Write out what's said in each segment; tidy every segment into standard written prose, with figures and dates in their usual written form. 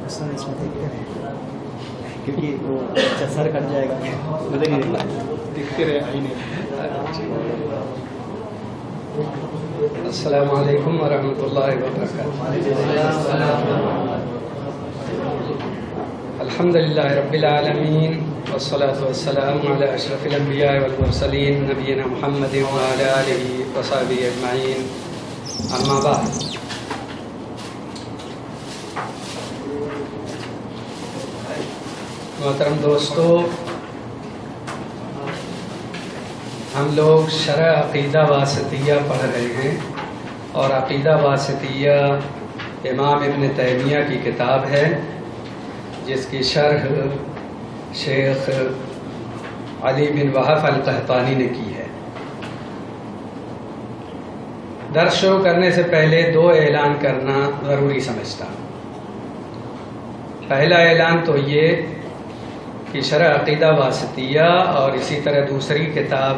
اس میں دیکھتے رہے کیونکہ وہ سر کٹ جائے گا. دیکھتے رہے آئینے. السلام علیکم ورحمۃ اللہ وبرکاتہ. الحمدللہ رب العالمین والصلاة والسلام علی اشرف الانبیاء والمرسلین نبینا محمد وعلی آلہ وصحبہ اجمعین. اما بعد. محترم دوستو، ہم لوگ شرح عقیدہ واسطیہ پڑھ رہے ہیں، اور عقیدہ واسطیہ امام ابن تیمیہ کی کتاب ہے جس کی شرح شیخ علی بن وہب القحطانی نے کی ہے. درس شروع کرنے سے پہلے دو اعلان کرنا ضروری سمجھتا ہوں. پہلا اعلان تو یہ کہ شرح عقیدہ واسطیہ اور اسی طرح دوسری کتاب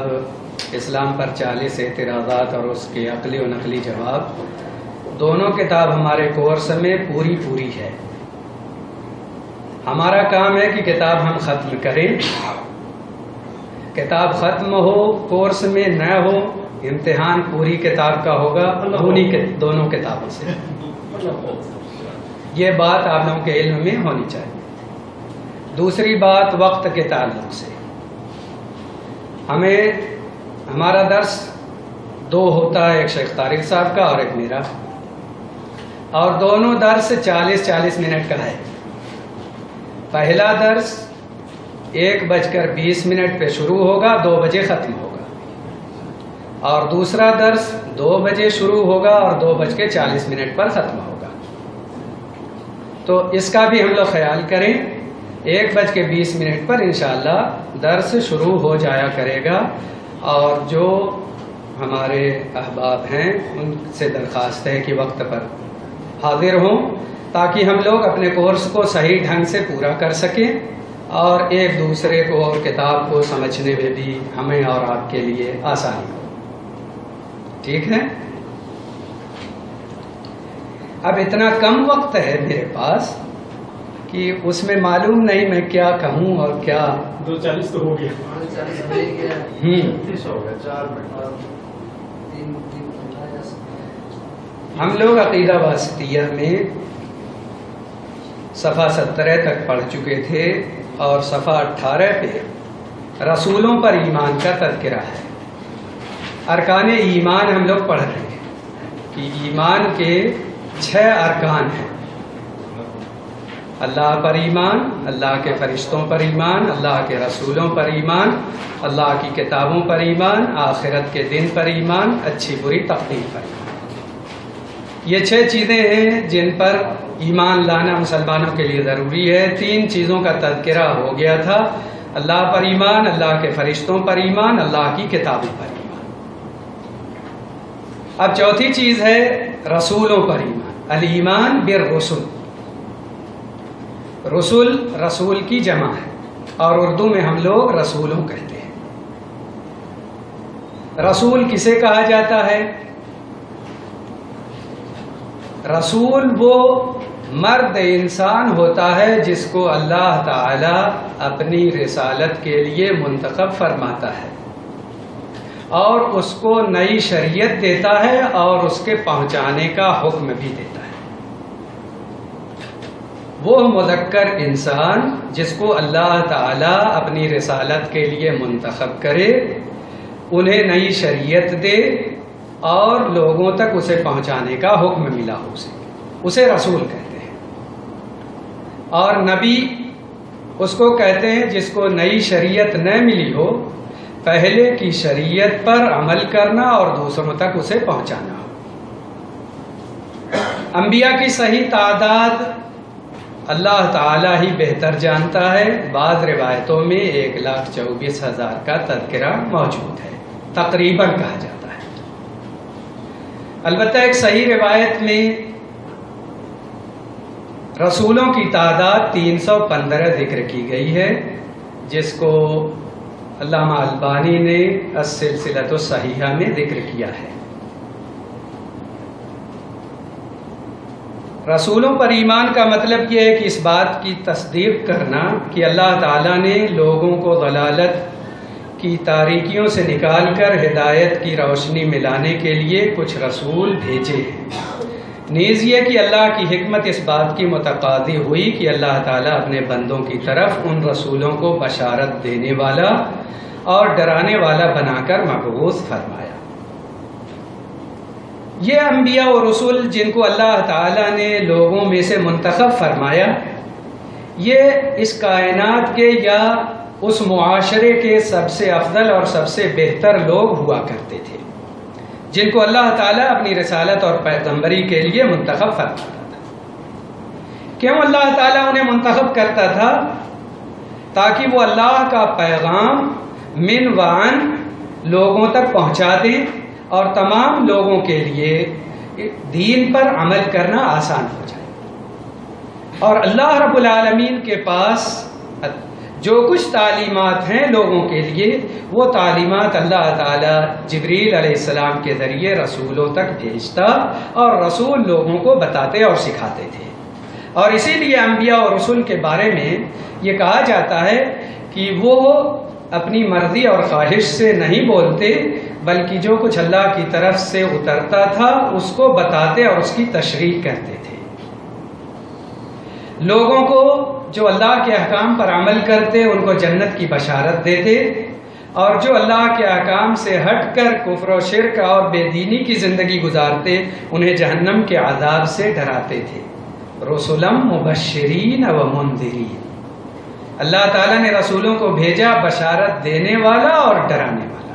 اسلام پر 40 اعتراضات اور اس کے عقلی و نقلی جواب، دونوں کتاب ہمارے کورس میں پوری ہے. ہمارا کام ہے کہ کتاب ہم ختم کریں. کتاب ختم ہو، کورس میں نہ ہو، امتحان پوری کتاب کا ہوگا دونوں کتابوں سے. یہ بات آپ لوگوں کے علم میں ہونی چاہیے. دوسری بات وقت کے تعلق سے، ہمارا درس دو ہوتا ہے، ایک شیخ طارق صاحب کا اور ایک میرا، اور دونوں درس 40 منٹ کا ہے. پہلا درس 1:20 پہ شروع ہوگا، 2 بجے ختم ہوگا، اور دوسرا درس 2 بجے شروع ہوگا اور 2:40 پر ختم ہوگا. تو اس کا بھی ہم لوگ خیال کریں. 1:20 پر انشاءاللہ درس شروع ہو جایا کرے گا، اور جو ہمارے احباب ہیں ان سے درخواست ہے کہ وقت پر حاضر ہوں تاکہ ہم لوگ اپنے کورس کو صحیح ڈھنگ سے پورا کر سکیں اور ایک دوسرے کو اور کتاب کو سمجھنے میں بھی ہمیں اور آپ کے لیے آسانی ہو. ٹھیک ہے؟ اب اتنا کم وقت ہے میرے پاس کہ اس میں معلوم نہیں میں کیا کہوں اور کیا. 2:40 تو ہو گیا. ہم لوگ عقیدہ واسطیہ میں صفحہ 17 تک پڑھ چکے تھے، اور صفحہ 18 پہ رسولوں پر ایمان کا تذکرہ ہے. ارکان ایمان ہم لوگ پڑھ رہے ہیں کہ ایمان کے 6 ارکان ہیں. اللہ پر ایمان، اللہ کے فرشتوں پر ایمان، اللہ کے رسولوں پر ایمان، اللہ کی کتابوں پر ایمان، آخرت کے دن پر ایمان، اچھی بری تقدیر پر ایمان. یہ 6 چیزیں ہیں جن پر ایمان لانا مسلمانوں کے لیے ضروری ہے. 3 چیزوں کا تذکرہ ہو گیا تھا: اللہ پر ایمان، اللہ کے فرشتوں پر ایمان، اللہ کی کتابوں پر ایمان. اب چوتھی چیز ہے رسولوں پر ایمان، الایمان بالرسل. رسول کی جمع ہے، اور اردو میں ہم لوگ رسولوں کہتے ہیں. رسول کسے کہا جاتا ہے؟ رسول وہ مرد انسان ہوتا ہے جس کو اللہ تعالی اپنی رسالت کے لیے منتخب فرماتا ہے اور اس کو نئی شریعت دیتا ہے اور اس کے پہنچانے کا حکم بھی دیتا ہے. وہ مذکر انسان جس کو اللہ تعالی اپنی رسالت کے لیے منتخب کرے، انہیں نئی شریعت دے اور لوگوں تک اسے پہنچانے کا حکم ملا ہو اسے رسول کہتے ہیں. اور نبی اس کو کہتے ہیں جس کو نئی شریعت نہ ملی ہو، پہلے کی شریعت پر عمل کرنا اور دوسروں تک اسے پہنچانا ہو. انبیاء کی صحیح تعداد اللہ تعالی ہی بہتر جانتا ہے. بعض روایتوں میں 1,24,000 کا تذکرہ موجود ہے، تقریباً کہا جاتا ہے. البتہ ایک صحیح روایت میں رسولوں کی تعداد 315 ذکر کی گئی ہے، جس کو علامہ البانی نے السلسلۃ الصحیحہ میں ذکر کیا ہے. رسولوں پر ایمان کا مطلب یہ ہے کہ اس بات کی تصدیق کرنا کہ اللہ تعالیٰ نے لوگوں کو ضلالت کی تاریکیوں سے نکال کر ہدایت کی روشنی میں لانے کے لیے کچھ رسول بھیجے ہیں۔ نیز یہ کہ اللہ کی حکمت اس بات کی متقاضی ہوئی کہ اللہ تعالیٰ اپنے بندوں کی طرف ان رسولوں کو بشارت دینے والا اور ڈرانے والا بنا کر مبعوث فرمایا۔ یہ انبیاء و رسول جن کو اللہ تعالیٰ نے لوگوں میں سے منتخب فرمایا، یہ اس کائنات کے یا اس معاشرے کے سب سے افضل اور سب سے بہتر لوگ ہوا کرتے تھے، جن کو اللہ تعالیٰ اپنی رسالت اور پیغمبری کے لیے منتخب فرماتا تھا۔ کیوں اللہ تعالیٰ انہیں منتخب کرتا تھا؟ تاکہ وہ اللہ کا پیغام من وعن لوگوں تک پہنچا دیں اور تمام لوگوں کے لیے دین پر عمل کرنا آسان ہو جائے۔ اور اللہ رب العالمین کے پاس جو کچھ تعلیمات ہیں لوگوں کے لیے، وہ تعلیمات اللہ تعالیٰ جبریل علیہ السلام کے ذریعے رسولوں تک بھیجتا اور رسول لوگوں کو بتاتے اور سکھاتے تھے۔ اور اسی لیے انبیاء اور رسول کے بارے میں یہ کہا جاتا ہے کہ وہ اپنی مرضی اور خواہش سے نہیں بولتے، بلکہ جو کچھ اللہ کی طرف سے اترتا تھا اس کو بتاتے اور اس کی تشریح کرتے تھے۔ لوگوں کو جو اللہ کے احکام پر عمل کرتے ان کو جنت کی بشارت دیتے، اور جو اللہ کے احکام سے ہٹ کر کفر و شرک اور بے دینی کی زندگی گزارتے انہیں جہنم کے عذاب سے ڈراتے تھے۔ رسولم مبشرین و منذرین، اللہ تعالیٰ نے رسولوں کو بھیجا بشارت دینے والا اور ڈرانے والا،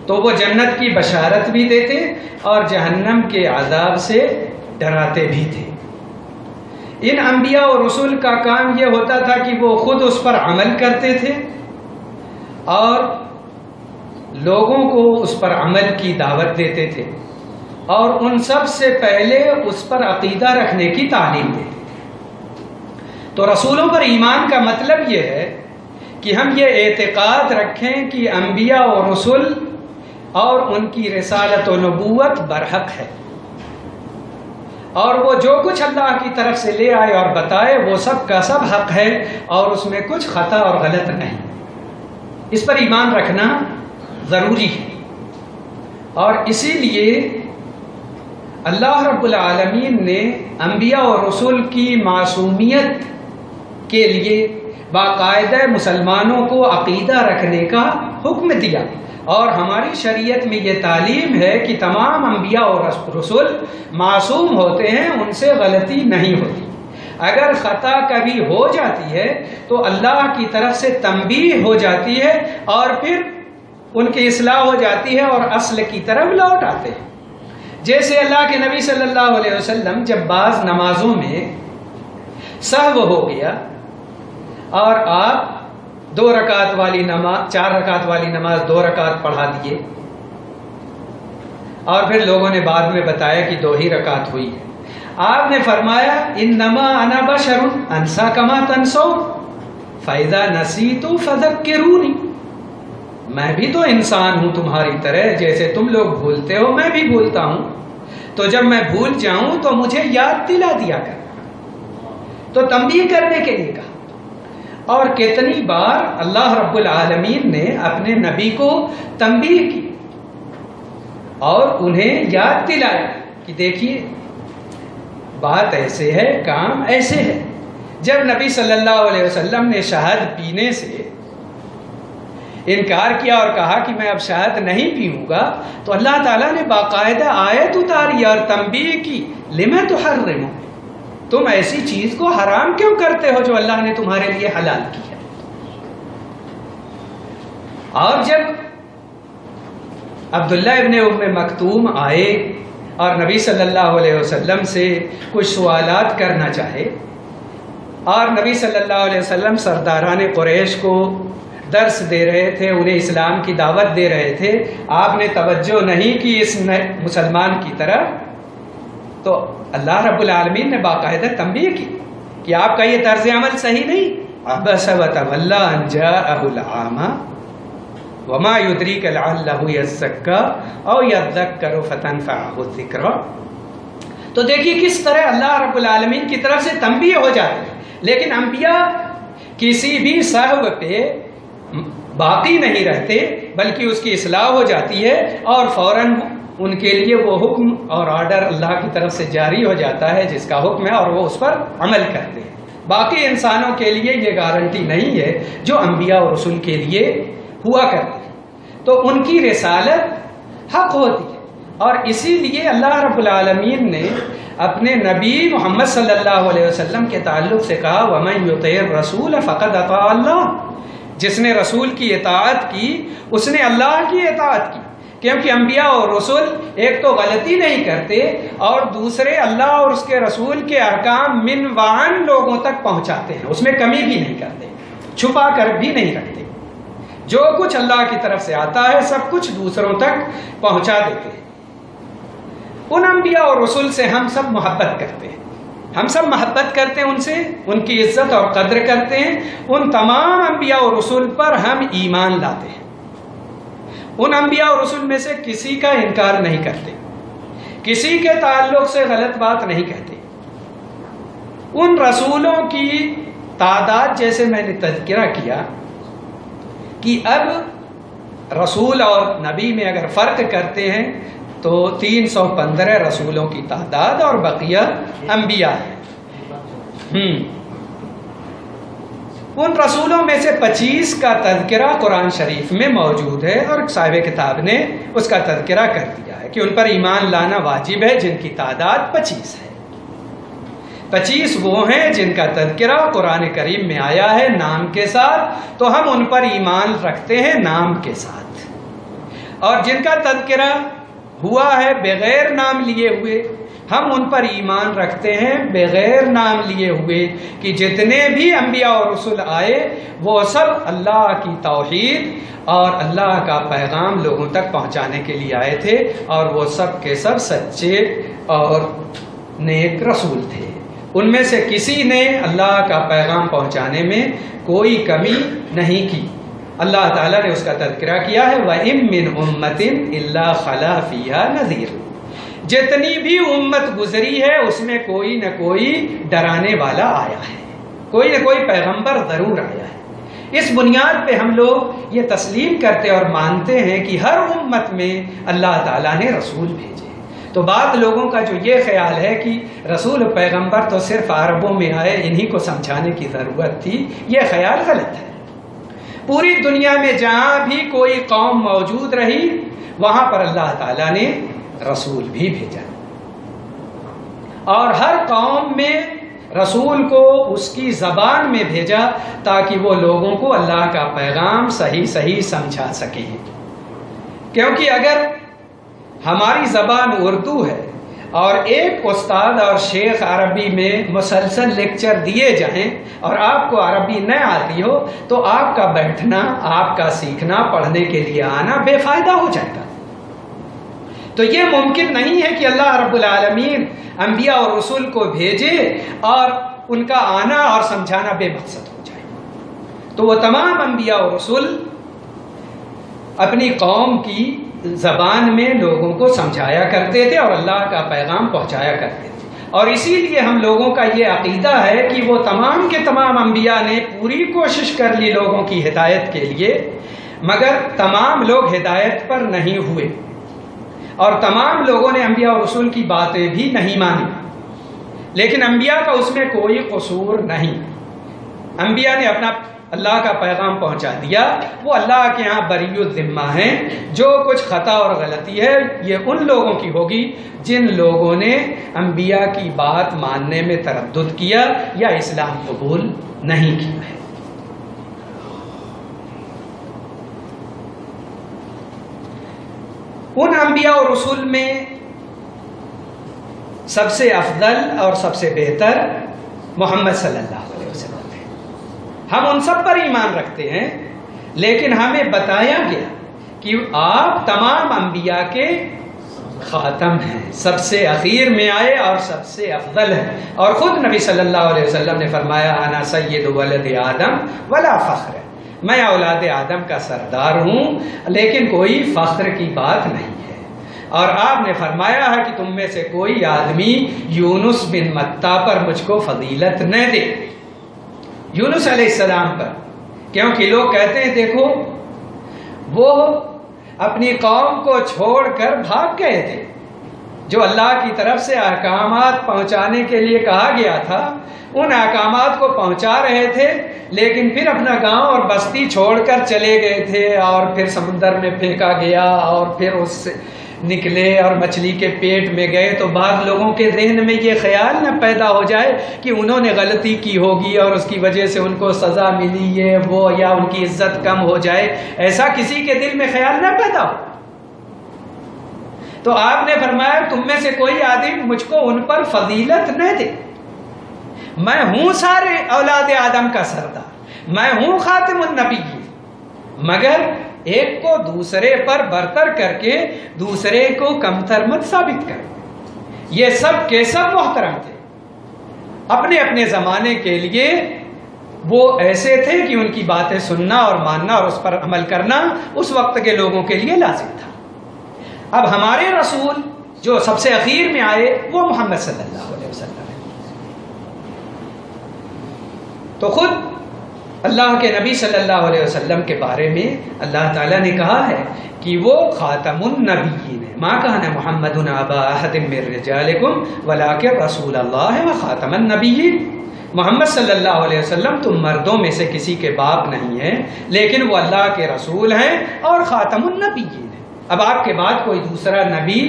تو وہ جنت کی بشارت بھی دیتے اور جہنم کے عذاب سے ڈراتے بھی تھے۔ ان انبیاء اور رسول کا کام یہ ہوتا تھا کہ وہ خود اس پر عمل کرتے تھے اور لوگوں کو اس پر عمل کی دعوت دیتے تھے، اور ان سب سے پہلے اس پر عقیدہ رکھنے کی تعلیم دیتے تھے۔ تو رسولوں پر ایمان کا مطلب یہ ہے کہ ہم یہ اعتقاد رکھیں کہ انبیاء اور رسول اور ان کی رسالت و نبوت برحق ہے، اور وہ جو کچھ اللہ کی طرف سے لے آئے اور بتائے وہ سب کا سب حق ہے اور اس میں کچھ خطا اور غلط نہیں۔ اس پر ایمان رکھنا ضروری ہے، اور اسی لیے اللہ رب العالمین نے انبیاء اور رسول کی معصومیت کے لیے باقاعدہ مسلمانوں کو عقیدہ رکھنے کا حکم دیا، اور ہماری شریعت میں یہ تعلیم ہے کہ تمام انبیاء اور رسول معصوم ہوتے ہیں، ان سے غلطی نہیں ہوتی۔ اگر خطا کبھی ہو جاتی ہے تو اللہ کی طرف سے تنبیہ ہو جاتی ہے اور پھر ان کی اصلاح ہو جاتی ہے اور اصل کی طرف لوٹ آتے ہیں۔ جیسے اللہ کے نبی صلی اللہ علیہ وسلم جب بعض نمازوں میں سہو ہو گیا اور آپ 2 رکعت والی نماز 4 رکعت والی نماز 2 رکعت پڑھا دیے، اور پھر لوگوں نے بعد میں بتایا کہ 2 ہی رکعت ہوئی ہے، آپ نے فرمایا انما انا بشر انسا کما تنسون فاذا نسیت فذکرونی، میں بھی تو انسان ہوں تمہاری طرح، جیسے تم لوگ بھولتے ہو میں بھی بھولتا ہوں، تو جب میں بھول جاؤں تو مجھے یاد دلا دیا کر۔ تو تنبیہ کرنے کے لیے کہا، اور کتنی بار اللہ رب العالمین نے اپنے نبی کو تنبیہ کی اور انہیں یاد دلایا کہ دیکھیے بات ایسے ہے، کام ایسے ہے۔ جب نبی صلی اللہ علیہ وسلم نے شہد پینے سے انکار کیا اور کہا کہ میں اب شہد نہیں پیوں گا، تو اللہ تعالیٰ نے باقاعدہ آیت اتاری اور تنبیہ کی، لما تحرم، تم ایسی چیز کو حرام کیوں کرتے ہو جو اللہ نے تمہارے لیے حلال کی ہے۔ اور جب عبداللہ ابن ام مکتوم آئے اور نبی صلی اللہ علیہ وسلم سے کچھ سوالات کرنا چاہے، اور نبی صلی اللہ علیہ وسلم سرداران قریش کو درس دے رہے تھے، انہیں اسلام کی دعوت دے رہے تھے، آپ نے توجہ نہیں کی اس مسلمان کی طرف، تو اللہ رب العالمین نے باقاعدہ تنبیہ کی کہ آپ کا یہ طرز عمل صحیح نہیں۔ عبس وتولی ان جاءہ الاعمی وما یدریک لعلہ یزکی او یذکر فتنفعہ الذکری، تو دیکھیے کس طرح اللہ رب العالمین کی طرف سے تنبیہ ہو جاتے ہیں، لیکن انبیاء کسی بھی صحو پہ باقی نہیں رہتے، بلکہ اس کی اصلاح ہو جاتی ہے اور فوراً ان کے لیے وہ حکم اور آرڈر اللہ کی طرف سے جاری ہو جاتا ہے جس کا حکم ہے، اور وہ اس پر عمل کرتے ہیں۔ باقی انسانوں کے لیے یہ گارنٹی نہیں ہے جو انبیاء اور رسول کے لیے ہوا کرتی ہے، تو ان کی رسالت حق ہوتی ہے، اور اسی لیے اللہ رب العالمین نے اپنے نبی محمد صلی اللہ علیہ وسلم کے تعلق سے کہا وَمَن يُطِعِ الرَّسُولَ فَقَدْ أَطَاعَ اللَّهَ، جس نے رسول کی اطاعت کی اس نے اللہ کی اطاعت کی، کیونکہ انبیاء اور رسول ایک تو غلطی نہیں کرتے اور دوسرے اللہ اور اس کے رسول کے احکام من وعن لوگوں تک پہنچاتے ہیں، اس میں کمی بھی نہیں کرتے، چھپا کر بھی نہیں رکھتے، جو کچھ اللہ کی طرف سے آتا ہے سب کچھ دوسروں تک پہنچا دیتے ہیں۔ ان انبیاء اور رسول سے ہم سب محبت کرتے ہیں، ہم سب محبت کرتے ہیں ان سے، ان کی عزت اور قدر کرتے ہیں، ان تمام انبیاء اور رسول پر ہم ایمان لاتے ہیں، ان انبیاء اور رسول میں سے کسی کا انکار نہیں کرتے، کسی کے تعلق سے غلط بات نہیں کہتے۔ ان رسولوں کی تعداد جیسے میں نے تذکرہ کیا کہ اب رسول اور نبی میں اگر فرق کرتے ہیں تو 315 رسولوں کی تعداد اور بقیہ انبیاء ہیں۔ ان رسولوں میں سے 25 کا تذکرہ قرآن شریف میں موجود ہے، اور صاحب کتاب نے اس کا تذکرہ کر دیا ہے کہ ان پر ایمان لانا واجب ہے، جن کی تعداد 25 ہے۔ 25 وہ ہیں جن کا تذکرہ قرآن کریم میں آیا ہے نام کے ساتھ، تو ہم ان پر ایمان رکھتے ہیں نام کے ساتھ، اور جن کا تذکرہ ہوا ہے بغیر نام لیے ہوئے ہم ان پر ایمان رکھتے ہیں بغیر نام لیے ہوئے، کہ جتنے بھی انبیاء اور رسول آئے وہ سب اللہ کی توحید اور اللہ کا پیغام لوگوں تک پہنچانے کے لیے آئے تھے، اور وہ سب کے سب سچے اور نیک رسول تھے۔ ان میں سے کسی نے اللہ کا پیغام پہنچانے میں کوئی کمی نہیں کی۔ اللہ تعالیٰ نے اس کا تذکرہ کیا ہے وَإِن مِّنْ أُمَّةٍ إِلَّا خَلَا فِيهَا نَذِيرٌ، جتنی بھی امت گزری ہے اس میں کوئی نہ کوئی ڈرانے والا آیا ہے، کوئی نہ کوئی پیغمبر ضرور آیا ہے۔ اس بنیاد پہ ہم لوگ یہ تسلیم کرتے اور مانتے ہیں کہ ہر امت میں اللہ تعالیٰ نے رسول بھیجے۔ تو بعض لوگوں کا جو یہ خیال ہے کہ رسول و پیغمبر تو صرف عربوں میں آئے، انہی کو سمجھانے کی ضرورت تھی، یہ خیال غلط ہے۔ پوری دنیا میں جہاں بھی کوئی قوم موجود رہی وہاں پر اللہ تعالیٰ نے رسول بھی بھیجا، اور ہر قوم میں رسول کو اس کی زبان میں بھیجا تاکہ وہ لوگوں کو اللہ کا پیغام صحیح صحیح سمجھا سکیں، کیونکہ اگر ہماری زبان اردو ہے اور ایک استاد اور شیخ عربی میں مسلسل لیکچر دیے جائیں اور آپ کو عربی نہ آتی ہو تو آپ کا بیٹھنا، آپ کا سیکھنا، پڑھنے کے لیے آنا بے فائدہ ہو جائے گا۔ تو یہ ممکن نہیں ہے کہ اللہ رب العالمین انبیاء اور رسول کو بھیجے اور ان کا آنا اور سمجھانا بے مقصد ہو جائے۔ تو وہ تمام انبیاء اور رسول اپنی قوم کی زبان میں لوگوں کو سمجھایا کرتے تھے اور اللہ کا پیغام پہنچایا کرتے تھے، اور اسی لیے ہم لوگوں کا یہ عقیدہ ہے کہ وہ تمام کے تمام انبیاء نے پوری کوشش کر لی لوگوں کی ہدایت کے لیے، مگر تمام لوگ ہدایت پر نہیں ہوئے، اور تمام لوگوں نے انبیاء اور رسول کی باتیں بھی نہیں مانی، لیکن انبیاء کا اس میں کوئی قصور نہیں۔ انبیاء نے اپنا اللہ کا پیغام پہنچا دیا، وہ اللہ کے ہاں بری الذمہ ہیں۔ جو کچھ خطا اور غلطی ہے یہ ان لوگوں کی ہوگی جن لوگوں نے انبیاء کی بات ماننے میں تردد کیا یا اسلام قبول نہیں کیا ہے۔ ان انبیاء اور رسول میں سب سے افضل اور سب سے بہتر محمد صلی اللہ علیہ وسلم ہے۔ ہم ان سب پر ایمان رکھتے ہیں، لیکن ہمیں بتایا گیا کہ آپ تمام انبیاء کے خاتم ہیں، سب سے اخیر میں آئے اور سب سے افضل ہیں، اور خود نبی صلی اللہ علیہ وسلم نے فرمایا انا سید ولد آدم ولا فخر، میں اولاد آدم کا سردار ہوں لیکن کوئی فخر کی بات نہیں ہے۔ اور آپ نے فرمایا ہے کہ تم میں سے کوئی آدمی یونس بن متیٰ پر مجھ کو فضیلت نہ دے، یونس علیہ السلام پر، کیونکہ لوگ کہتے ہیں دیکھو وہ اپنی قوم کو چھوڑ کر بھاگ گئے تھے، جو اللہ کی طرف سے احکامات پہنچانے کے لیے کہا گیا تھا ان احکامات کو پہنچا رہے تھے، لیکن پھر اپنا گاؤں اور بستی چھوڑ کر چلے گئے تھے، اور پھر سمندر میں پھینکا گیا، اور پھر اس سے نکلے اور مچھلی کے پیٹ میں گئے۔ تو بعض لوگوں کے ذہن میں یہ خیال نہ پیدا ہو جائے کہ انہوں نے غلطی کی ہوگی اور اس کی وجہ سے ان کو سزا ملی ہے وہ، یا ان کی عزت کم ہو جائے، ایسا کسی کے دل میں خیال نہ پیدا ہو۔ تو آپ نے فرمایا تم میں سے کوئی آدمی مجھ کو ان پر فضیلت نہ دے، میں ہوں سارے اولاد آدم کا سردار، میں ہوں خاتم النبی، مگر ایک کو دوسرے پر برتر کر کے دوسرے کو کمتر مت ثابت کر۔ یہ سب کے سب محترم تھے، اپنے اپنے زمانے کے لیے وہ ایسے تھے کہ ان کی باتیں سننا اور ماننا اور اس پر عمل کرنا اس وقت کے لوگوں کے لیے لازم تھا۔ اب ہمارے رسول جو سب سے اخیر میں آئے وہ محمد صلی اللہ علیہ وسلم ہے، تو خود اللہ کے نبی صلی اللہ علیہ وسلم کے بارے میں اللہ تعالیٰ نے کہا ہے کہ وہ خاتم النبیین ہے، ما کان محمد ابا احد من رجالکم ولکن رسول اللہ و خاتم النبیین۔ محمد صلی اللہ علیہ وسلم تم مردوں میں سے کسی کے باپ نہیں ہیں، لیکن وہ اللہ کے رسول ہیں اور خاتم النبیین ہیں۔ اب آپ کے بعد کوئی دوسرا نبی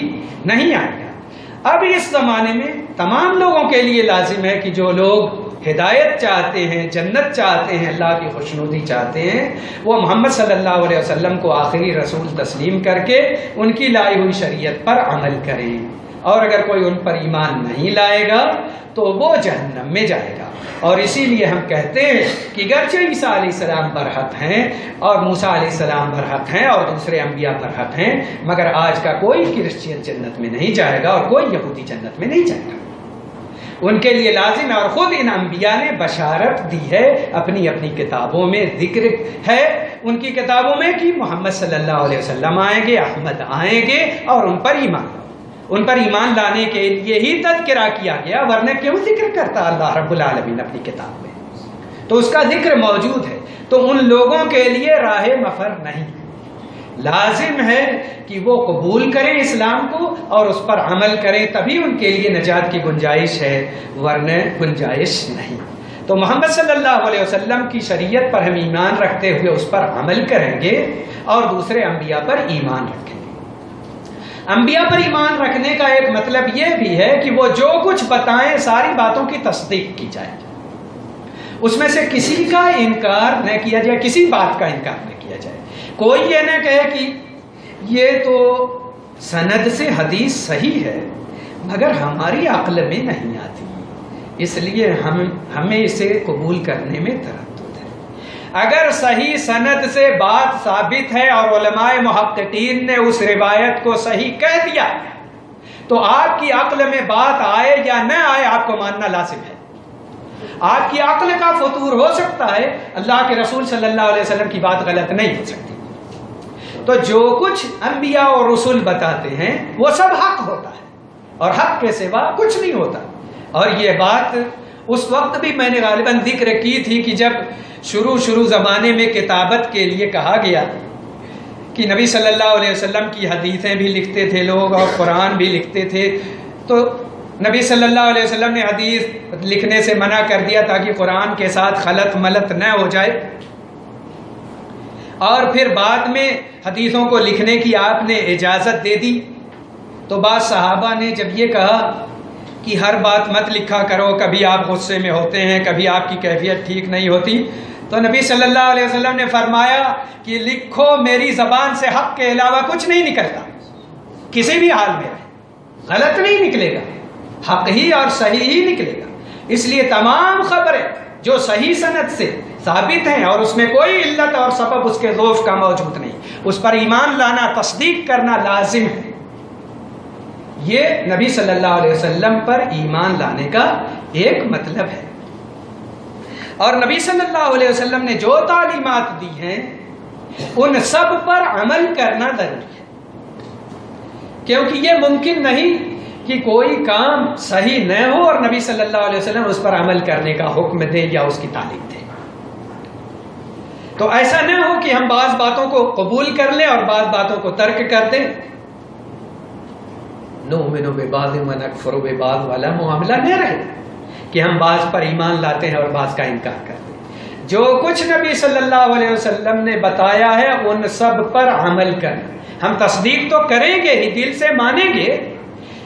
نہیں آئے گا۔ اب اس زمانے میں تمام لوگوں کے لیے لازم ہے کہ جو لوگ ہدایت چاہتے ہیں، جنت چاہتے ہیں، اللہ کی خوشنودی چاہتے ہیں، وہ محمد صلی اللہ علیہ وسلم کو آخری رسول تسلیم کر کے ان کی لائی ہوئی شریعت پر عمل کریں، اور اگر کوئی ان پر ایمان نہیں لائے گا تو وہ جہنم میں جائے گا۔ اور اسی لیے ہم کہتے ہیں کہ گرچہ عیسیٰ علیہ السلام برحق ہیں اور موسیٰ علیہ السلام برحق ہیں اور دوسرے انبیاء برحق ہیں، مگر آج کا کوئی کرسچین جنت میں نہیں جائے گا اور کوئی یہودی جنت میں نہیں جائے گا۔ ان کے لیے لازم ہے، اور خود ان انبیاء نے بشارت دی ہے، اپنی اپنی کتابوں میں ذکر ہے ان کی کتابوں میں کہ محمد صلی اللہ علیہ وسلم آئیں گے، احمد آئیں گے، اور ان پر ایمان لانے کے لیے ہی تذکرہ کیا گیا، ورنہ کیوں ذکر کرتا اللہ رب العالمین اپنی کتاب میں؟ تو اس کا ذکر موجود ہے، تو ان لوگوں کے لیے راہ مفر نہیں، لازم ہے کہ وہ قبول کریں اسلام کو اور اس پر عمل کریں، تبھی ان کے لیے نجات کی گنجائش ہے، ورنہ گنجائش نہیں۔ تو محمد صلی اللہ علیہ وسلم کی شریعت پر ہم ایمان رکھتے ہوئے اس پر عمل کریں گے اور دوسرے انبیاء پر ایمان رکھیں گے۔ انبیاء پر ایمان رکھنے کا ایک مطلب یہ بھی ہے کہ وہ جو کچھ بتائیں ساری باتوں کی تصدیق کی جائے، اس میں سے کسی کا انکار نہ کیا جائے، کسی بات کا انکار نہ کیا جائے۔ کوئی یہ نہ کہے کہ یہ تو سند سے حدیث صحیح ہے مگر ہماری عقل میں نہیں آتی، اس لیے ہمیں اسے قبول کرنے میں تردد ہے۔ اگر صحیح سند سے بات ثابت ہے اور علماء محققین نے اس روایت کو صحیح کہہ دیا تو آپ کی عقل میں بات آئے یا نہ آئے آپ کو ماننا لازم ہے۔ آپ کی عقل کا فطور ہو سکتا ہے، اللہ کے رسول صلی اللہ علیہ وسلم کی بات غلط نہیں ہو سکتی۔ تو جو کچھ انبیاء اور رسول بتاتے ہیں وہ سب حق ہوتا ہے اور حق کے سوا کچھ نہیں ہوتا۔ اور یہ بات اس وقت بھی میں نے غالباً ذکر کی تھی کہ جب شروع زمانے میں کتابت کے لیے کہا گیا کہ نبی صلی اللہ علیہ وسلم کی حدیثیں بھی لکھتے تھے لوگ اور قرآن بھی لکھتے تھے، تو نبی صلی اللہ علیہ وسلم نے حدیث لکھنے سے منع کر دیا تاکہ قرآن کے ساتھ خلط ملط نہ ہو جائے، اور پھر بعد میں حدیثوں کو لکھنے کی آپ نے اجازت دے دی۔ تو بعض صحابہ نے جب یہ کہا کہ ہر بات مت لکھا کرو، کبھی آپ غصے میں ہوتے ہیں، کبھی آپ کی کیفیت ٹھیک نہیں ہوتی، تو نبی صلی اللہ علیہ وسلم نے فرمایا کہ لکھو، میری زبان سے حق کے علاوہ کچھ نہیں نکلتا، کسی بھی حال میں غلط نہیں نکلے گا، حق ہی اور صحیح ہی نکلے گا۔ اس لیے تمام خبریں جو صحیح سند سے ثابت ہیں اور اس میں کوئی علت اور سبب اس کے ضعف کا موجود نہیں، اس پر ایمان لانا، تصدیق کرنا لازم ہے۔ یہ نبی صلی اللہ علیہ وسلم پر ایمان لانے کا ایک مطلب ہے۔ اور نبی صلی اللہ علیہ وسلم نے جو تعلیمات دی ہیں ان سب پر عمل کرنا ضروری ہے، کیونکہ یہ ممکن نہیں کہ کوئی کام صحیح نہ ہو اور نبی صلی اللہ علیہ وسلم اس پر عمل کرنے کا حکم دے یا اس کی تعلیم دے. تو ایسا نہ ہو کہ ہم بعض باتوں کو قبول کر لیں اور بعض باتوں کو ترک کر دیں. نؤمن ببعض ونکفر ببعض والا معاملہ نہ رہے کہ ہم بعض پر ایمان لاتے ہیں اور بعض کا انکار کرتے ہیں. جو کچھ نبی صلی اللہ علیہ وسلم نے بتایا ہے ان سب پر عمل کرنا. ہم تصدیق تو کریں گے ہی، دل سے مانیں گے،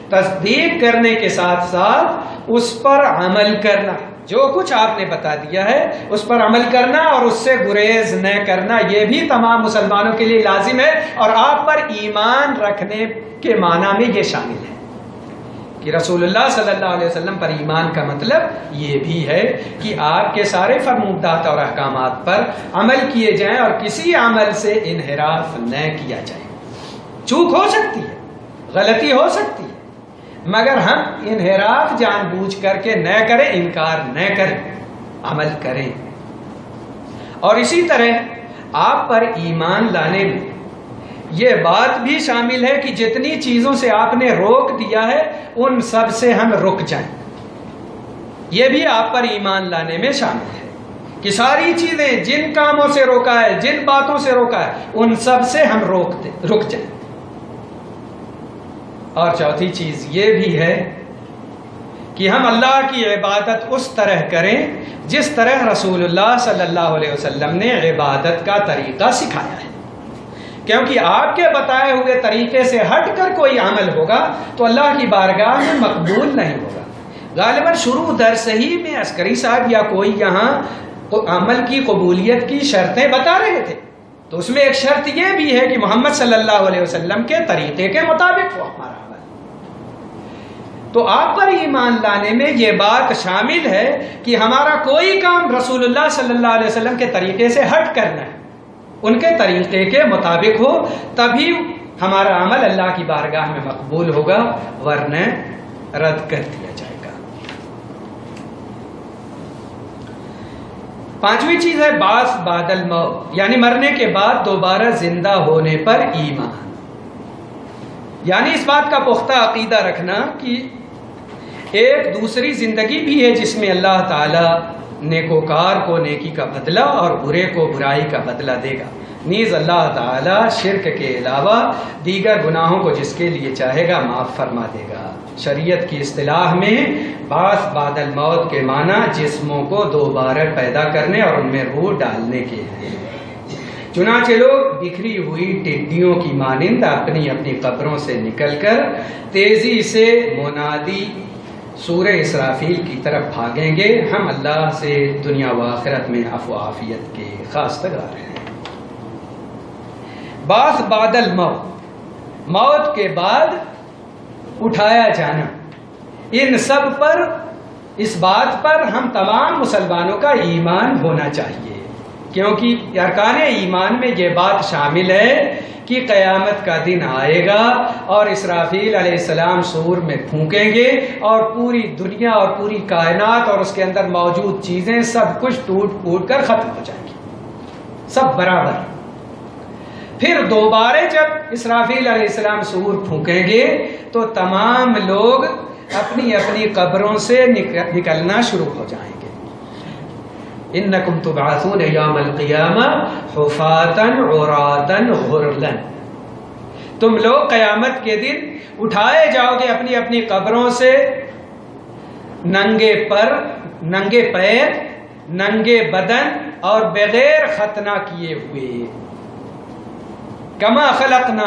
تصدیق کرنے کے ساتھ ساتھ اس پر عمل کرنا. جو کچھ آپ نے بتا دیا ہے اس پر عمل کرنا اور اس سے گریز نہ کرنا، یہ بھی تمام مسلمانوں کے لیے لازم ہے. اور آپ پر ایمان رکھنے کے معنی میں یہ شامل ہے کہ رسول اللہ صلی اللہ علیہ وسلم پر ایمان کا مطلب یہ بھی ہے کہ آپ کے سارے فرمودات اور احکامات پر عمل کیے جائیں اور کسی عمل سے انحراف نہ کیا جائے. چوک ہو سکتی ہے، غلطی ہو سکتی ہے، مگر ہم انحراف جان بوجھ کر کے نہ کریں، انکار نہ کریں، عمل کریں. اور اسی طرح آپ پر ایمان لانے میں یہ بات بھی شامل ہے کہ جتنی چیزوں سے آپ نے روک دیا ہے ان سب سے ہم رک جائیں. یہ بھی آپ پر ایمان لانے میں شامل ہے کہ ساری چیزیں جن کاموں سے روکا ہے، جن باتوں سے روکا ہے، ان سب سے ہم رک جائیں. اور چوتھی چیز یہ بھی ہے کہ ہم اللہ کی عبادت اس طرح کریں جس طرح رسول اللہ صلی اللہ علیہ وسلم نے عبادت کا طریقہ سکھایا ہے. کیونکہ آپ کے بتائے ہوئے طریقے سے ہٹ کر کوئی عمل ہوگا تو اللہ کی بارگاہ میں مقبول نہیں ہوگا. غالباً شروع درس ہی میں عسکری صاحب یا کوئی یہاں عمل کی قبولیت کی شرطیں بتا رہے تھے، تو اس میں ایک شرط یہ بھی ہے کہ محمد صلی اللہ علیہ وسلم کے طریقے کے مطابق ہو ہمارا عمل. تو آپ پر ایمان لانے میں یہ بات شامل ہے کہ ہمارا کوئی کام رسول اللہ صلی اللہ علیہ وسلم کے طریقے سے ہٹ کرنا ہے، ان کے طریقے کے مطابق ہو، تبھی ہمارا عمل اللہ کی بارگاہ میں مقبول ہوگا، ورنہ رد کر دیا جائے گا. پانچویں چیز ہے بعث بعد الموت، یعنی مرنے کے بعد دوبارہ زندہ ہونے پر ایمان. یعنی اس بات کا پختہ عقیدہ رکھنا کہ ایک دوسری زندگی بھی ہے جس میں اللہ تعالی نیکوکار کو نیکی کا بدلہ اور برے کو برائی کا بدلہ دے گا. نیز اللہ تعالی شرک کے علاوہ دیگر گناہوں کو جس کے لیے چاہے گا معاف فرما دے گا. شریعت کی اصطلاح میں بعث بعد الموت کے معنی جسموں کو دوبارہ پیدا کرنے اور ان میں روح ڈالنے کے ہیں. چنانچہ لوگ بکھری ہوئی ٹڈیوں کی مانند اپنی اپنی قبروں سے نکل کر تیزی سے منادی سورہ اسرافیل کی طرف بھاگیں گے. ہم اللہ سے دنیا و آخرت میں عفو و عافیت کے خواستگار ہیں. بعث بعد الموت، موت کے بعد اٹھایا جانا، ان سب پر، اس بات پر ہم تمام مسلمانوں کا ایمان ہونا چاہیے، کیونکہ ارکان ایمان میں یہ بات شامل ہے کہ قیامت کا دن آئے گا اور اسرافیل علیہ السلام سور میں پھونکیں گے اور پوری دنیا اور پوری کائنات اور اس کے اندر موجود چیزیں سب کچھ ٹوٹ پھوٹ کر ختم ہو جائیں گی، سب برابر. پھر دوبارہ جب اسرافیل علیہ السلام سور پھونکیں گے تو تمام لوگ اپنی اپنی قبروں سے نکلنا شروع ہو جائیں گے. انکم تبعثون یوم القیامہ حفاتا عراتا غرلا، تم لوگ قیامت کے دن اٹھائے جاؤ گے اپنی اپنی قبروں سے ننگے پر، ننگے پیر، ننگے بدن اور بغیر ختنہ کیے ہوئے. کما خلقنا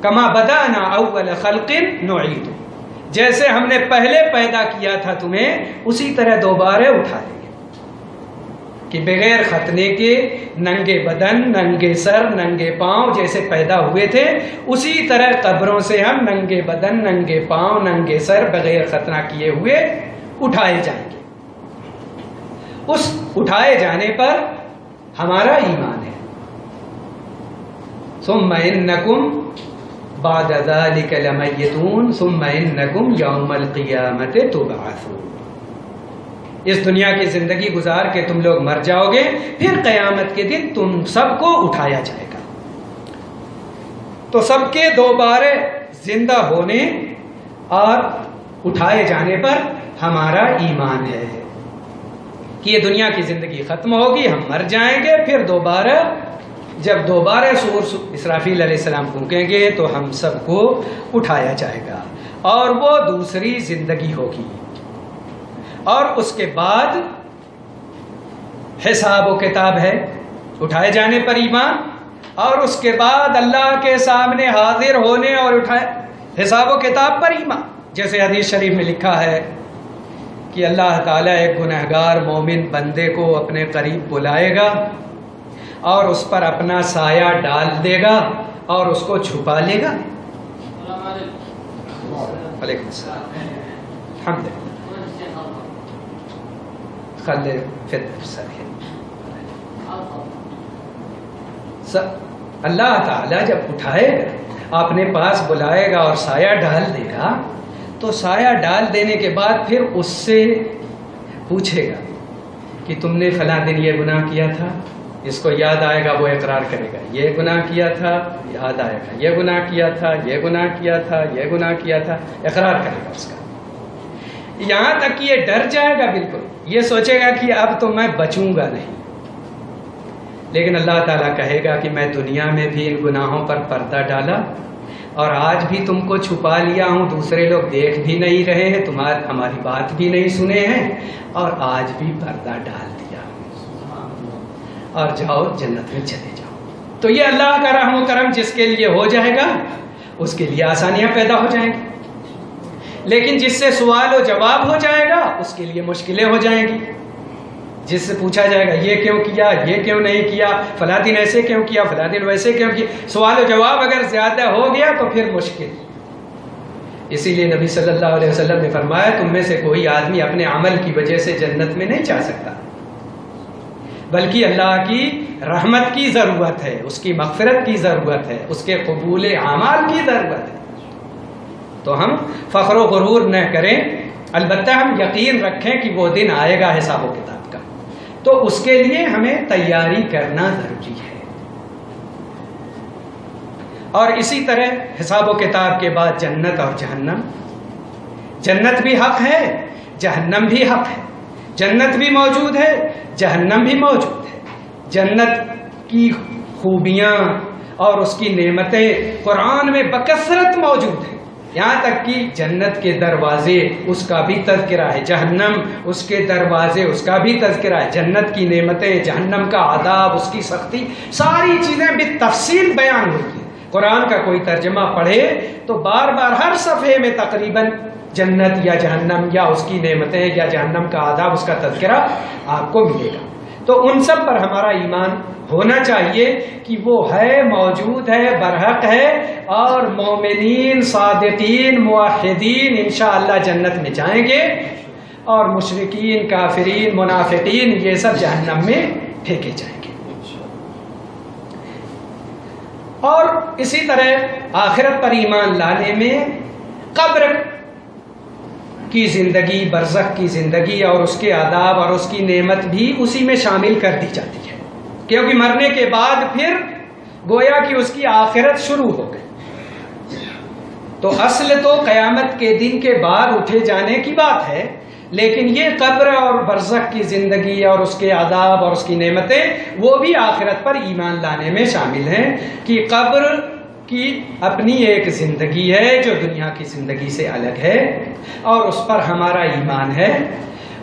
کما بدانا اول خلق نعید، جیسے ہم نے پہلے پیدا کیا تھا تمہیں اسی طرح دوبارہ اٹھا دیں گے. کہ بغیر ختنے کے ننگے بدن، ننگے سر، ننگے پاؤں جیسے پیدا ہوئے تھے اسی طرح قبروں سے ہم ننگے بدن، ننگے پاؤں، ننگے سر، بغیر ختنہ کیے ہوئے اٹھائے جائیں گے. اس اٹھائے جانے پر ہمارا ایمان ہے. ثم انکم بعد ذلک لمیتون ثم انکم یوم القیامت تبعثون، اس دنیا کی زندگی گزار کے تم لوگ مر جاؤ گے، پھر قیامت کے دن تم سب کو اٹھایا جائے گا. تو سب کے دوبارہ زندہ ہونے اور اٹھائے جانے پر ہمارا ایمان ہے کہ یہ دنیا کی زندگی ختم ہوگی، ہم مر جائیں گے، پھر دوبارہ جب دوبارہ سور اسرافیل علیہ السلام پھونکیں گے تو ہم سب کو اٹھایا جائے گا اور وہ دوسری زندگی ہوگی، اور اس کے بعد حساب و کتاب ہے، اٹھائے جانے پر ایمان، اور اس کے بعد اللہ کے سامنے حاضر ہونے اور حساب و کتاب پر ایمان۔ جیسے حدیث شریف میں لکھا ہے کہ اللہ تعالیٰ ایک گنہگار مومن بندے کو اپنے قریب بلائے گا اور اس پر اپنا سایہ ڈال دے گا اور اس کو چھپا لے گا۔ وعلیکم السلام۔ اللہ تعالیٰ جب اٹھائے گا، اپنے پاس بلائے گا اور سایہ ڈال دے گا، تو سایہ ڈال دینے کے بعد پھر اس سے پوچھے گا کہ تم نے فلاں دن یہ گناہ کیا تھا، اس کو یاد آئے گا، وہ اقرار کرے گا، یہ گناہ کیا تھا، یاد آئے گا، یہ گناہ کیا تھا، یہ گناہ کیا تھا، یہ گناہ کیا تھا، اقرار کرے گا اس کا، یہاں تک کہ یہ ڈر جائے گا، بالکل یہ سوچے گا کہ اب تو میں بچوں گا نہیں۔ لیکن اللہ تعالیٰ کہے گا کہ میں دنیا میں بھی ان گناہوں پر پردہ ڈالا اور آج بھی تم کو چھپا لیا ہوں، دوسرے لوگ دیکھ بھی نہیں رہے ہیں، ہماری بات بھی نہیں سنے ہیں، اور آج بھی پردہ ڈال دیا، اور جاؤ جنت میں چلے جاؤ۔ تو یہ اللہ کا رحم و کرم جس کے لیے ہو جائے گا اس کے لیے آسانیاں پیدا ہو جائیں گی، لیکن جس سے سوال و جواب ہو جائے گا اس کے لیے مشکلیں ہو جائیں گی۔ جس سے پوچھا جائے گا یہ کیوں کیا، یہ کیوں نہیں کیا، فلاں دن ایسے کیوں کیا، فلاں دن ویسے کیوں کیا، سوال و جواب اگر زیادہ ہو گیا تو پھر مشکل۔ اسی لیے نبی صلی اللہ علیہ وسلم نے فرمایا تم میں سے کوئی آدمی اپنے عمل کی وجہ سے جنت میں نہیں جا سکتا، بلکہ اللہ کی رحمت کی ضرورت ہے، اس کی مغفرت کی ضرورت ہے، اس کے قبول اعمال کی ضرورت ہے۔ تو ہم فخر و غرور نہ کریں، البتہ ہم یقین رکھیں کہ وہ دن آئے گا حساب و کتاب کا، تو اس کے لیے ہمیں تیاری کرنا ضروری ہے۔ اور اسی طرح حساب و کتاب کے بعد جنت اور جہنم، جنت بھی حق ہے، جہنم بھی حق ہے، جنت بھی موجود ہے، جہنم بھی موجود ہے۔ جنت کی خوبیاں اور اس کی نعمتیں قرآن میں بکثرت موجود ہیں، یہاں تک کہ جنت کے دروازے اس کا بھی تذکرہ ہے، جہنم اس کے دروازے اس کا بھی تذکرہ ہے، جنت کی نعمتیں، جہنم کا عذاب، اس کی سختی، ساری چیزیں بالتفصیل بیان ہوئی ہیں۔ قرآن کا کوئی ترجمہ پڑھے تو بار بار ہر صفحے میں تقریباً جنت یا جہنم یا اس کی نعمتیں یا جہنم کا عذاب، اس کا تذکرہ آپ کو ملے گا۔ تو ان سب پر ہمارا ایمان ہونا چاہیے کہ وہ ہے، موجود ہے، برحق ہے، اور مومنین، صادقین، موحدین انشاءاللہ جنت میں جائیں گے، اور مشرکین، کافرین، منافقین یہ سب جہنم میں پھینکے جائیں گے۔ اور اسی طرح آخرت پر ایمان لانے میں قبر کی زندگی، برزخ کی زندگی اور اس کے آداب اور اس کی نعمت بھی اسی میں شامل کر دی جاتی ہے، کیونکہ مرنے کے بعد پھر گویا کہ اس کی آخرت شروع ہو گئی۔ تو اصل تو قیامت کے دن کے بعد اٹھے جانے کی بات ہے، لیکن یہ قبر اور برزخ کی زندگی اور اس کے عذاب اور اس کی نعمتیں وہ بھی آخرت پر ایمان لانے میں شامل ہیں، کہ قبر کی اپنی ایک زندگی ہے جو دنیا کی زندگی سے الگ ہے، اور اس پر ہمارا ایمان ہے۔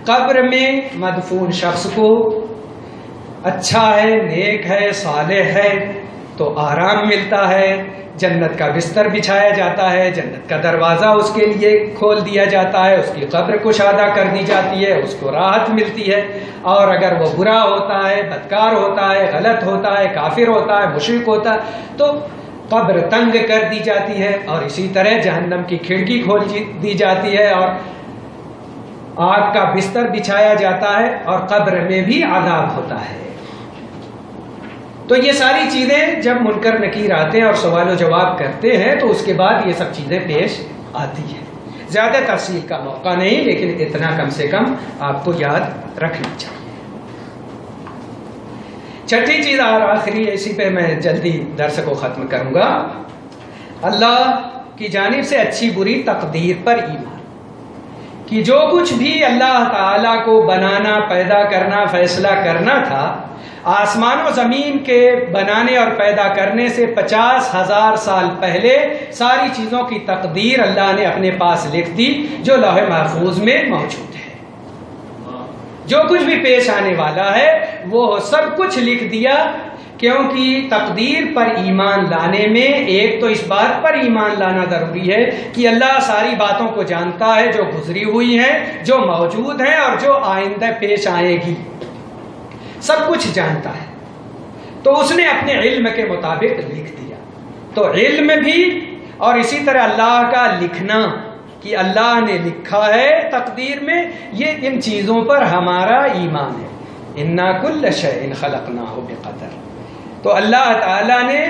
قبر میں مدفون شخص کو اچھا ہے، نیک ہے، صالح ہے تو آرام ملتا ہے، جنت کا بستر بچھایا جاتا ہے، جنت کا دروازہ اس کے لیے کھول دیا جاتا ہے، اس کی قبر کشادہ کر دی جاتی ہے، اس کو راحت ملتی ہے۔ اور اگر وہ برا ہوتا ہے، بدکار ہوتا ہے، غلط ہوتا ہے، کافر ہوتا ہے، مشرک ہوتا ہے تو قبر تنگ کر دی جاتی ہے، اور اسی طرح جہنم کی کھڑکی کھول دی جاتی ہے اور آگ کا بستر بچھایا جاتا ہے، اور قبر میں بھی عذاب ہوتا ہے۔ تو یہ ساری چیزیں جب منکر نکیر آتے ہیں اور سوال و جواب کرتے ہیں تو اس کے بعد یہ سب چیزیں پیش آتی ہیں۔ زیادہ تفصیل کا موقع نہیں، لیکن اتنا کم سے کم آپ کو یاد رکھنا چاہیے۔ چھٹی چیز اور آخری، اسی پہ میں جلدی درس کو ختم کروں گا، اللہ کی جانب سے اچھی بری تقدیر پر ایمان کہ جو کچھ بھی اللہ تعالیٰ کو بنانا، پیدا کرنا، فیصلہ کرنا تھا، آسمان و زمین کے بنانے اور پیدا کرنے سے 50,000 سال پہلے ساری چیزوں کی تقدیر اللہ نے اپنے پاس لکھ دی، جو لوح محفوظ میں موجود ہے۔ جو کچھ بھی پیش آنے والا ہے وہ سب کچھ لکھ دیا، کیونکہ تقدیر پر ایمان لانے میں ایک تو اس بات پر ایمان لانا ضروری ہے کہ اللہ ساری باتوں کو جانتا ہے جو گزری ہوئی ہیں، جو موجود ہیں اور جو آئندہ پیش آئے گی، سب کچھ جانتا ہے، تو اس نے اپنے علم کے مطابق لکھ دیا۔ تو علم بھی اور اسی طرح اللہ کا لکھنا کہ اللہ نے لکھا ہے تقدیر میں، یہ ان چیزوں پر ہمارا ایمان ہے۔ اِنَّا كُلَّ شَيْءٍ خَلَقْنَاهُ بِقَدَرٍ۔ تو اللہ تعالیٰ نے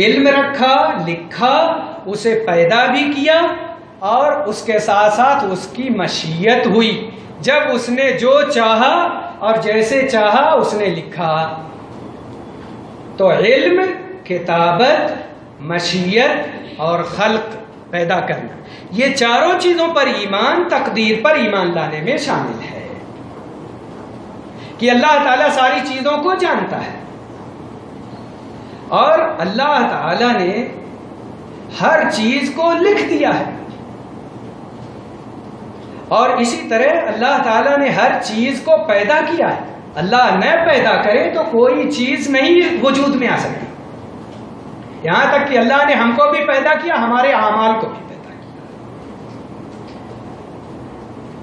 علم رکھا، لکھا، اسے پیدا بھی کیا اور اس کے ساتھ ساتھ اس کی مشیت ہوئی، جب اس نے جو چاہا اور جیسے چاہا اس نے لکھا۔ تو علم، کتابت، مشیت اور خلق، پیدا کرنا، یہ چاروں چیزوں پر ایمان تقدیر پر ایمان لانے میں شامل ہے کہ اللہ تعالیٰ ساری چیزوں کو جانتا ہے اور اللہ تعالیٰ نے ہر چیز کو لکھ دیا ہے، اور اسی طرح اللہ تعالیٰ نے ہر چیز کو پیدا کیا ہے۔ اللہ نہ پیدا کرے تو کوئی چیز نہیں وجود میں آ سکتی، یہاں تک کہ اللہ نے ہم کو بھی پیدا کیا، ہمارے اعمال کو بھی پیدا کیا،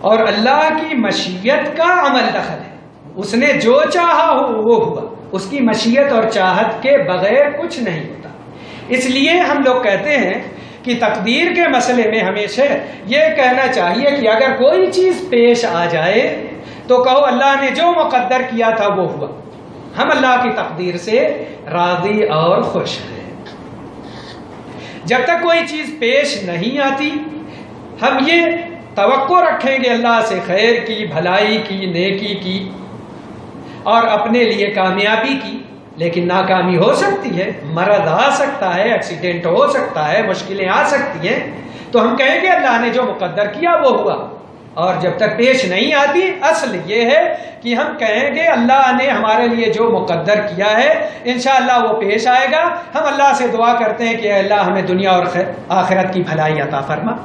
اور اللہ کی مشیت کا عمل دخل ہے، اس نے جو چاہا وہ ہوا، اس کی مشیت اور چاہت کے بغیر کچھ نہیں ہوتا۔ اس لیے ہم لوگ کہتے ہیں کہ تقدیر کے مسئلے میں ہمیشہ یہ کہنا چاہیے کہ اگر کوئی چیز پیش آ جائے تو کہو اللہ نے جو مقدر کیا تھا وہ ہوا، ہم اللہ کی تقدیر سے راضی اور خوش ہیں۔ جب تک کوئی چیز پیش نہیں آتی ہم یہ توقع رکھیں گے اللہ سے خیر کی، بھلائی کی، نیکی کی اور اپنے لیے کامیابی کی، لیکن ناکامی ہو سکتی ہے، مرض آ سکتا ہے، ایکسیڈنٹ ہو سکتا ہے، مشکلیں آ سکتی ہیں، تو ہم کہیں گے اللہ نے جو مقدر کیا وہ ہوا، اور جب تک پیش نہیں آتی اصل یہ ہے کہ ہم کہیں گے اللہ نے ہمارے لیے جو مقدر کیا ہے انشاءاللہ وہ پیش آئے گا۔ ہم اللہ سے دعا کرتے ہیں کہ اے اللہ ہمیں دنیا اور آخرت کی بھلائی عطا فرما،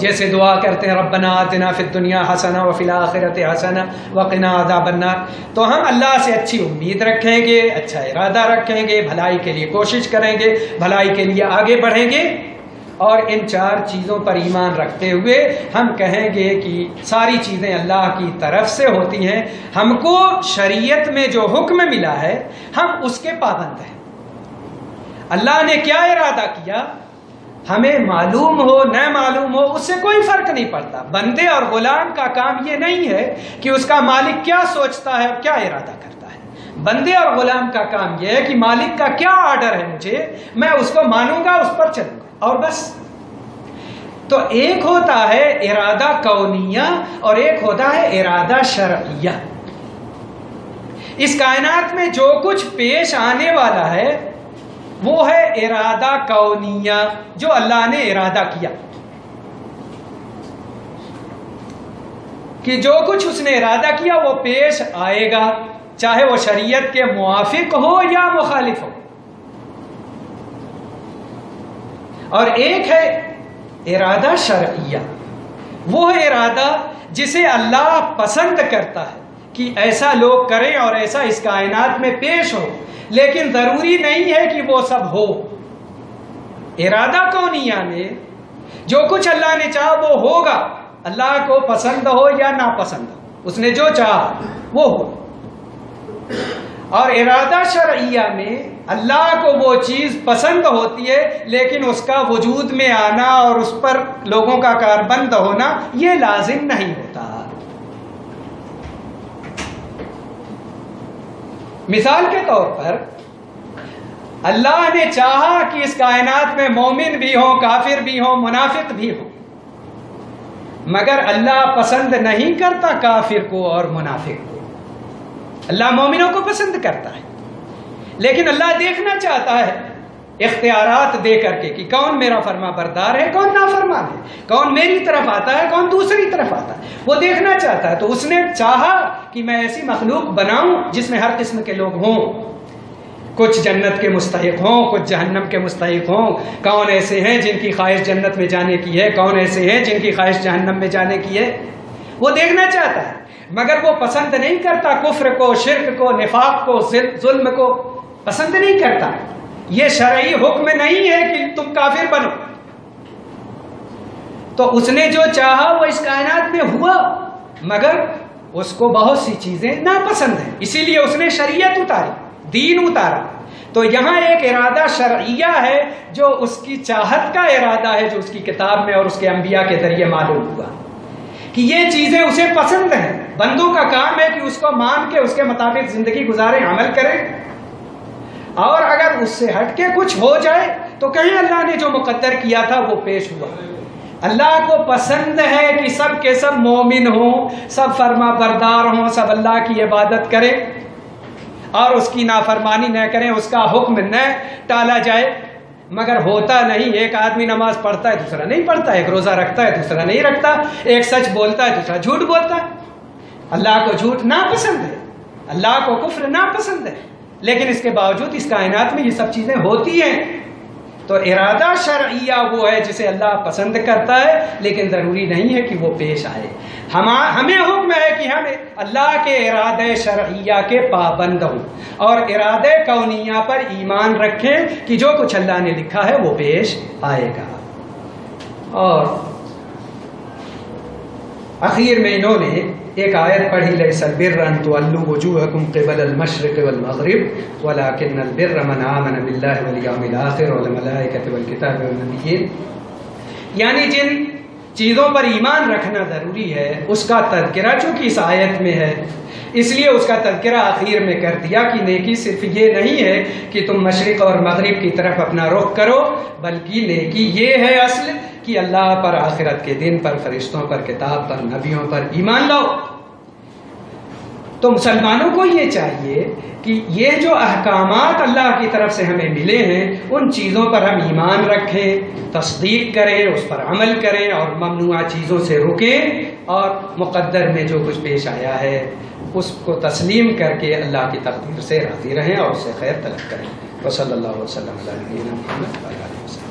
جیسے دعا کرتے ہیں ربنا آتنا فی الدنیا حسنہ وفی الآخرۃ حسنہ وقنا عذاب النار۔ تو ہم اللہ سے اچھی امید رکھیں گے، اچھا ارادہ رکھیں گے، بھلائی کے لیے کوشش کریں گے، بھلائی کے لیے آگے بڑھیں گے، اور ان چار چیزوں پر ایمان رکھتے ہوئے ہم کہیں گے کہ ساری چیزیں اللہ کی طرف سے ہوتی ہیں، ہم کو شریعت میں جو حکم ملا ہے ہم اس کے پابند ہیں۔ اللہ نے کیا ارادہ کیا ہمیں معلوم ہو نہ معلوم ہو اس سے کوئی فرق نہیں پڑتا۔ بندے اور غلام کا کام یہ نہیں ہے کہ اس کا مالک کیا سوچتا ہے اور کیا ارادہ کرتا ہے، بندے اور غلام کا کام یہ ہے کہ مالک کا کیا آرڈر ہے مجھے، میں اس کو مانوں گا، اس پر چلوں گا، اور بس۔ تو ایک ہوتا ہے ارادہ کونیہ اور ایک ہوتا ہے ارادہ شرعیہ۔ اس کائنات میں جو کچھ پیش آنے والا ہے وہ ہے ارادہ کونیہ، جو اللہ نے ارادہ کیا کہ جو کچھ اس نے ارادہ کیا وہ پیش آئے گا، چاہے وہ شریعت کے موافق ہو یا مخالف ہو۔ اور ایک ہے ارادہ شرعیہ، وہ ارادہ جسے اللہ پسند کرتا ہے کہ ایسا لوگ کریں اور ایسا اس کائنات میں پیش ہو، لیکن ضروری نہیں ہے کہ وہ سب ہو۔ ارادہ کونیہ میں جو کچھ اللہ نے چاہا وہ ہوگا، اللہ کو پسند ہو یا ناپسند ہو، اس نے جو چاہا وہ ہو۔ اور ارادہ شرعیہ میں اللہ کو وہ چیز پسند ہوتی ہے لیکن اس کا وجود میں آنا اور اس پر لوگوں کا کاربند ہونا یہ لازم نہیں ہوتا۔ مثال کے طور پر اللہ نے چاہا کہ اس کائنات میں مومن بھی ہوں، کافر بھی ہوں، منافق بھی ہوں، مگر اللہ پسند نہیں کرتا کافر کو اور منافق کو۔ اللہ مومنوں کو پسند کرتا ہے، لیکن اللہ دیکھنا چاہتا ہے اختیارات دے کر کے کہ کون میرا فرما بردار ہے، کون نافرمان ہے، کون میری طرف آتا ہے، کون دوسری طرف آتا ہے، وہ دیکھنا چاہتا ہے۔ تو اس نے چاہا کہ میں ایسی مخلوق بناؤں جس میں ہر قسم کے لوگ ہوں، کچھ جنت کے مستحق ہوں، کچھ جہنم کے مستحق ہوں۔ کون ایسے ہیں جن کی خواہش جنت میں جانے کی ہے، کون ایسے ہیں جن کی خواہش جہنم میں جانے کی ہے، وہ دیکھنا چاہتا ہے، مگر وہ پسند نہیں کرتا کفر کو، شرک کو، نفاق کو، ظلم کو پسند نہیں کرتا۔ یہ شرعی حکم نہیں ہے کہ تم کافر بنو۔ تو اس نے جو چاہا وہ اس کائنات میں ہوا، مگر اس کو بہت سی چیزیں ناپسند ہیں، اسی لیے اس نے شریعت اتاری، دین اتارا۔ تو یہاں ایک ارادہ شرعیہ ہے جو اس کی چاہت کا ارادہ ہے، جو اس کی کتاب میں اور اس کے انبیاء کے ذریعے معلوم ہوا کہ یہ چیزیں اسے پسند ہیں۔ بندوں کا کام ہے کہ اس کو مان کے اس کے مطابق زندگی گزاریں، عمل کریں، اور اگر اس سے ہٹ کے کچھ ہو جائے تو کہیں اللہ نے جو مقدر کیا تھا وہ پیش ہوا۔ اللہ کو پسند ہے کہ سب کے سب مومن ہوں، سب فرما بردار ہوں، سب اللہ کی عبادت کریں اور اس کی نافرمانی نہ کریں، اس کا حکم نہ ٹالا جائے، مگر ہوتا نہیں۔ ایک آدمی نماز پڑھتا ہے، دوسرا نہیں پڑھتا، ایک روزہ رکھتا ہے، دوسرا نہیں رکھتا، ایک سچ بولتا ہے، دوسرا جھوٹ بولتا ہے۔ اللہ کو جھوٹ ناپسند ہے، اللہ کو کفر ناپسند ہے، لیکن اس کے باوجود اس کائنات میں یہ سب چیزیں ہوتی ہیں۔ تو ارادہ شرعیہ وہ ہے جسے اللہ پسند کرتا ہے، لیکن ضروری نہیں ہے کہ وہ پیش آئے۔ ہمیں حکم ہے کہ ہم اللہ کے ارادے شرعیہ کے پابند ہوں اور ارادے کونیہ پر ایمان رکھیں کہ جو کچھ اللہ نے لکھا ہے وہ پیش آئے گا۔ اور اخیر میں انہوں نے ایک آیت پڑھی، لیس البر ان تولوا وجوہکم قبل المشرق والمغرب ولکن البر من آمن باللہ والیوم الآخر والملائکۃ والکتاب والنبیین، یعنی جن چیزوں پر ایمان رکھنا ضروری ہے اس کا تذکرہ چونکہ اس آیت میں ہے، اس لیے اس کا تذکرہ آخر میں کر دیا کہ نیکی صرف یہ نہیں ہے کہ تم مشرق اور مغرب کی طرف اپنا رخ کرو، بلکہ نیکی یہ ہے اصل کہ اللہ پر، آخرت کے دن پر، فرشتوں پر، کتاب پر، نبیوں پر ایمان لاؤ۔ تو مسلمانوں کو یہ چاہیے کہ یہ جو احکامات اللہ کی طرف سے ہمیں ملے ہیں ان چیزوں پر ہم ایمان رکھیں، تصدیق کریں، اس پر عمل کریں اور ممنوعہ چیزوں سے رکیں، اور مقدر میں جو کچھ پیش آیا ہے اس کو تسلیم کر کے اللہ کی تقدیر سے راضی رہیں اور اس سے خیر طلب کریں۔ وصلی اللہ وسلم علی نبینا محمد وعلی آلہ وسلم۔